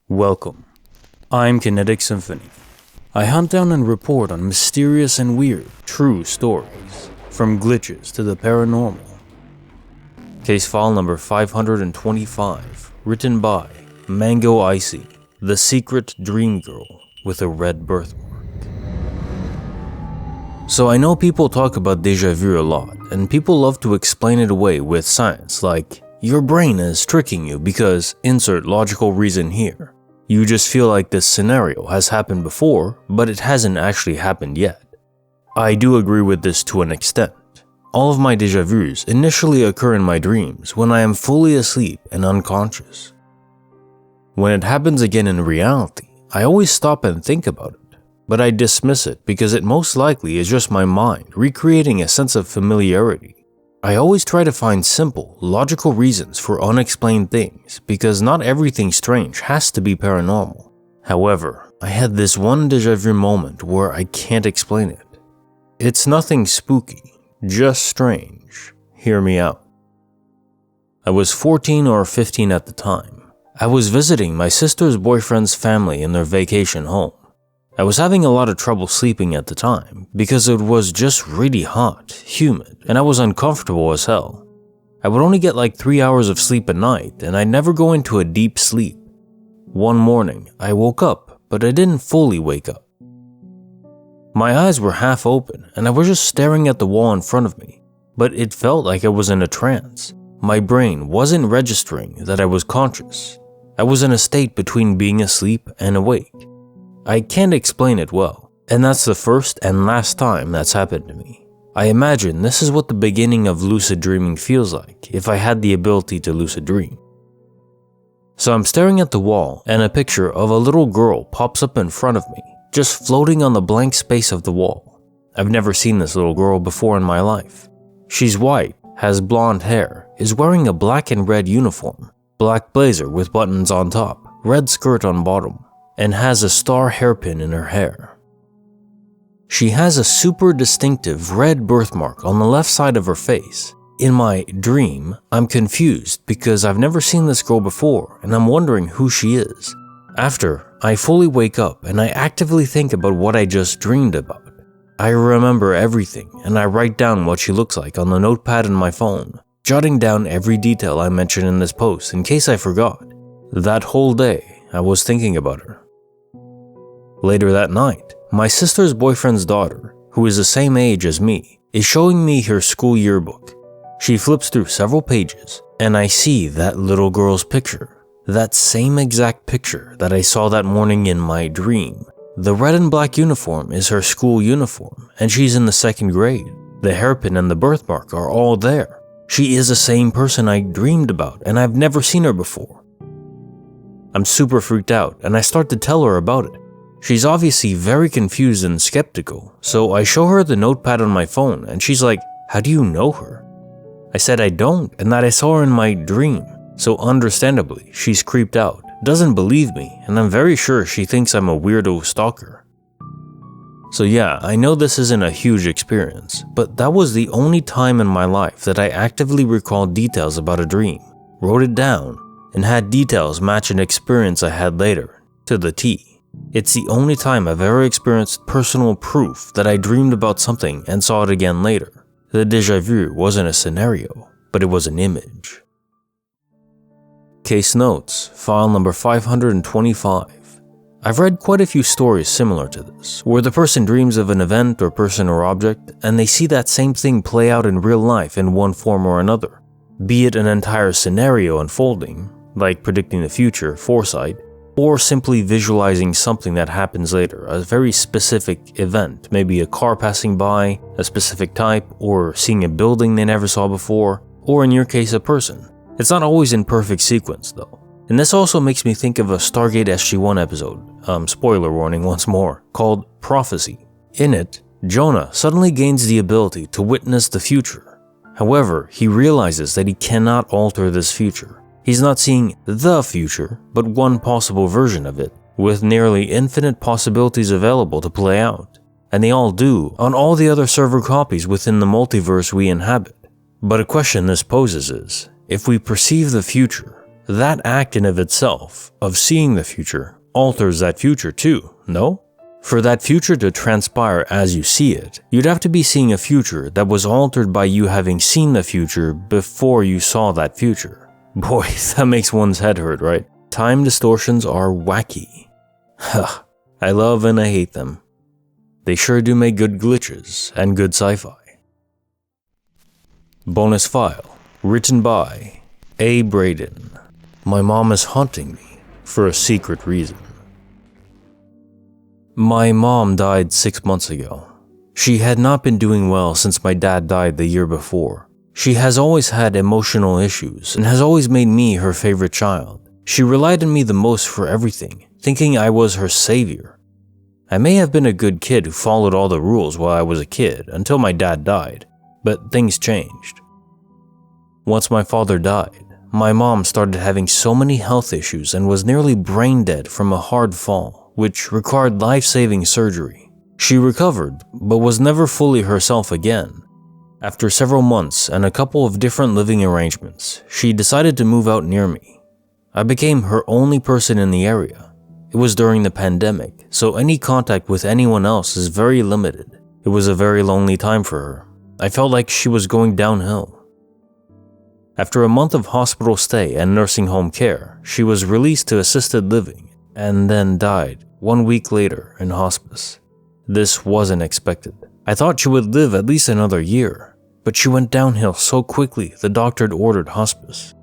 Welcome. I'm Kinetic Symphony. I hunt down and report on mysterious and weird, true stories, from glitches to the paranormal. Case file number 525, written by Mango Icy, the secret dream girl with a red birthmark. So I know people talk about déjà vu a lot, and people love to explain it away with science, like, your brain is tricking you because insert logical reason here. You just feel like this scenario has happened before, but it hasn't actually happened yet. I do agree with this to an extent. All of my déjà vus initially occur in my dreams when I am fully asleep and unconscious. When it happens again in reality, I always stop and think about it, but I dismiss it because it most likely is just my mind recreating a sense of familiarity. I always try to find simple, logical reasons for unexplained things because not everything strange has to be paranormal. However, I had this one déjà vu moment where I can't explain it. It's nothing spooky, just strange. Hear me out. I was 14 or 15 at the time. I was visiting my sister's boyfriend's family in their vacation home. I was having a lot of trouble sleeping at the time because it was just really hot, humid, and I was uncomfortable as hell. I would only get like 3 hours of sleep a night, and I'd never go into a deep sleep. One morning, I woke up, but I didn't fully wake up. My eyes were half open, and I was just staring at the wall in front of me, but it felt like I was in a trance. My brain wasn't registering that I was conscious. I was in a state between being asleep and awake. I can't explain it well, and that's the first and last time that's happened to me. I imagine this is what the beginning of lucid dreaming feels like if I had the ability to lucid dream. So I'm staring at the wall and a picture of a little girl pops up in front of me, just floating on the blank space of the wall. I've never seen this little girl before in my life. She's white, has blonde hair, is wearing a black and red uniform, black blazer with buttons on top, red skirt on bottom, and has a star hairpin in her hair. She has a super distinctive red birthmark on the left side of her face. In my dream, I'm confused because I've never seen this girl before and I'm wondering who she is. After, I fully wake up and I actively think about what I just dreamed about. I remember everything and I write down what she looks like on the notepad in my phone, jotting down every detail I mentioned in this post in case I forgot. That whole day, I was thinking about her. Later that night, my sister's boyfriend's daughter, who is the same age as me, is showing me her school yearbook. She flips through several pages, and I see that little girl's picture. That same exact picture that I saw that morning in my dream. The red and black uniform is her school uniform, and she's in the 2nd grade. The hairpin and the birthmark are all there. She is the same person I dreamed about, and I've never seen her before. I'm super freaked out, and I start to tell her about it. She's obviously very confused and skeptical, so I show her the notepad on my phone and she's like, "How do you know her?" I said I don't and that I saw her in my dream, so understandably, she's creeped out, doesn't believe me, and I'm very sure she thinks I'm a weirdo stalker. So yeah, I know this isn't a huge experience, but that was the only time in my life that I actively recalled details about a dream, wrote it down, and had details match an experience I had later, to the T. It's the only time I've ever experienced personal proof that I dreamed about something and saw it again later. The déjà vu wasn't a scenario, but it was an image. Case notes, file number 525. I've read quite a few stories similar to this, where the person dreams of an event or person or object, and they see that same thing play out in real life in one form or another. Be it an entire scenario unfolding, like predicting the future, foresight, or simply visualizing something that happens later, a very specific event, maybe a car passing by, a specific type, or seeing a building they never saw before, or in your case, a person. It's not always in perfect sequence though. And this also makes me think of a Stargate SG-1 episode, spoiler warning once more, called Prophecy. In it, Jonah suddenly gains the ability to witness the future. However, he realizes that he cannot alter this future. He's not seeing the future, but one possible version of it, with nearly infinite possibilities available to play out. And they all do on all the other server copies within the multiverse we inhabit. But a question this poses is, if we perceive the future, That act in of itself, of seeing the future, alters that future too, no? For that future to transpire as you see it, you'd have to be seeing a future that was altered by you having seen the future before you saw that future. Boy, that makes one's head hurt, right? Time distortions are wacky. Huh, I love and I hate them. They sure do make good glitches and good sci-fi. Bonus file, written by AbortedBrayden. My mom is haunting me for a secret reason. My mom died 6 months ago. She had not been doing well since my dad died the year before. She has always had emotional issues and has always made me her favorite child. She relied on me the most for everything, thinking I was her savior. I may have been a good kid who followed all the rules while I was a kid until my dad died, but things changed. Once my father died, my mom started having so many health issues and was nearly brain dead from a hard fall, which required life-saving surgery. She recovered, but was never fully herself again. After several months and a couple of different living arrangements, she decided to move out near me. I became her only person in the area. It was during the pandemic, so any contact with anyone else is very limited. It was a very lonely time for her. I felt like she was going downhill. After a month of hospital stay and nursing home care, she was released to assisted living and then died 1 week later in hospice. This wasn't expected. I thought she would live at least another year, but she went downhill so quickly the doctor had ordered hospice.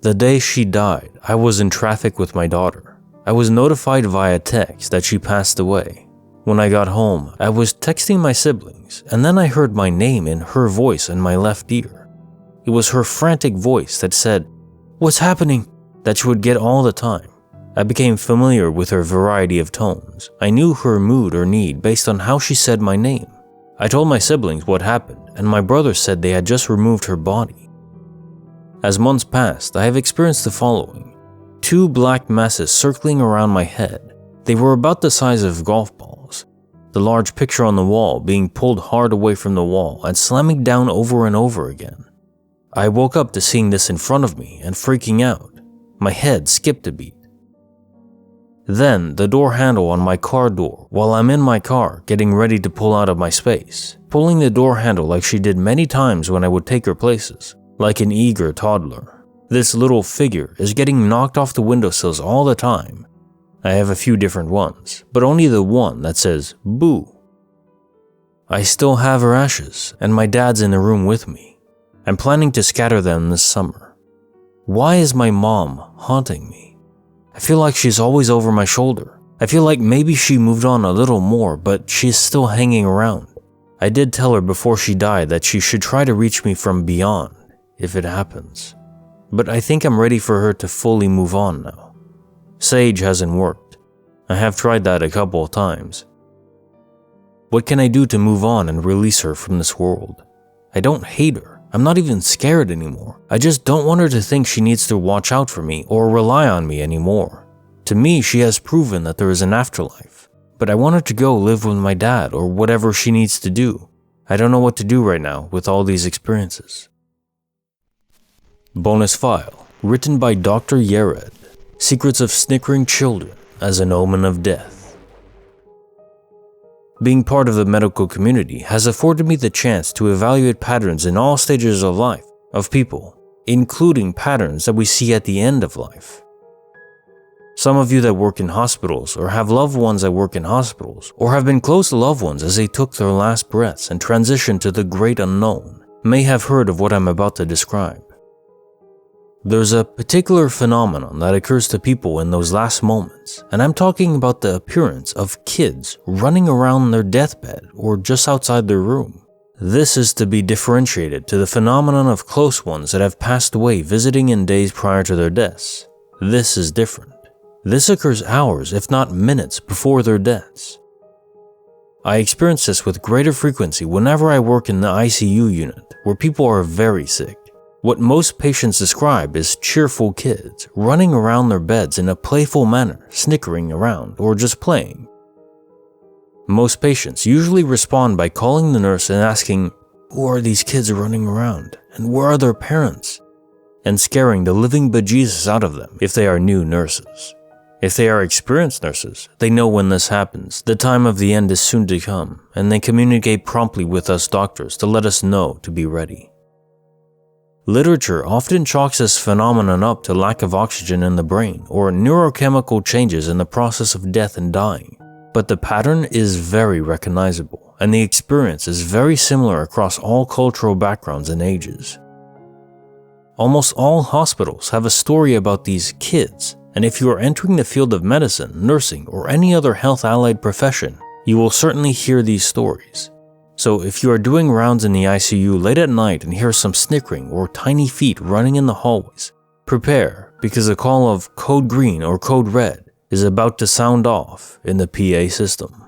The day she died, I was in traffic with my daughter. I was notified via text that she passed away. When I got home, I was texting my siblings, and then I heard my name in her voice in my left ear. It was her frantic voice that said, "What's happening?" that she would get all the time. I became familiar with her variety of tones. I knew her mood or need based on how she said my name. I told my siblings what happened, and my brother said they had just removed her body. As months passed, I have experienced the following. 2 black masses circling around my head. They were about the size of golf balls. The large picture on the wall being pulled hard away from the wall and slamming down over and over again. I woke up to seeing this in front of me and freaking out. My head skipped a beat. Then, the door handle on my car door while I'm in my car getting ready to pull out of my space, pulling the door handle like she did many times when I would take her places, like an eager toddler. This little figure is getting knocked off the windowsills all the time. I have a few different ones, but only the one that says, "Boo." I still have her ashes, and my dad's in the room with me. I'm planning to scatter them this summer. Why is my mom haunting me? I feel like she's always over my shoulder. I feel like maybe she moved on a little more, but she's still hanging around. I did tell her before she died that she should try to reach me from beyond, if it happens. But I think I'm ready for her to fully move on now. Sage hasn't worked. I have tried that a couple of times. What can I do to move on and release her from this world? I don't hate her. I'm not even scared anymore. I just don't want her to think she needs to watch out for me or rely on me anymore. To me, she has proven that there is an afterlife. But I want her to go live with my dad or whatever she needs to do. I don't know what to do right now with all these experiences. Bonus file, written by DoctorYared. Secrets of Snickering Children as an Omen of Death. Being part of the medical community has afforded me the chance to evaluate patterns in all stages of life, of people, including patterns that we see at the end of life. Some of you that work in hospitals or have loved ones that work in hospitals or have been close to loved ones as they took their last breaths and transitioned to the great unknown may have heard of what I'm about to describe. There's a particular phenomenon that occurs to people in those last moments, and I'm talking about the appearance of kids running around their deathbed or just outside their room. This is to be differentiated to the phenomenon of close ones that have passed away visiting in days prior to their deaths. This is different. This occurs hours, if not minutes, before their deaths. I experience this with greater frequency whenever I work in the ICU unit, where people are very sick. What most patients describe as cheerful kids running around their beds in a playful manner, snickering around, or just playing. Most patients usually respond by calling the nurse and asking, "Who are these kids running around? And where are their parents?" and scaring the living bejesus out of them if they are new nurses. If they are experienced nurses, they know when this happens, the time of the end is soon to come, and they communicate promptly with us doctors to let us know to be ready. Literature often chalks this phenomenon up to lack of oxygen in the brain or neurochemical changes in the process of death and dying, but the pattern is very recognizable, and the experience is very similar across all cultural backgrounds and ages. Almost all hospitals have a story about these kids, and if you are entering the field of medicine, nursing, or any other health-allied profession, you will certainly hear these stories. So if you are doing rounds in the ICU late at night and hear some snickering or tiny feet running in the hallways, prepare, because a call of code green or code red is about to sound off in the PA system.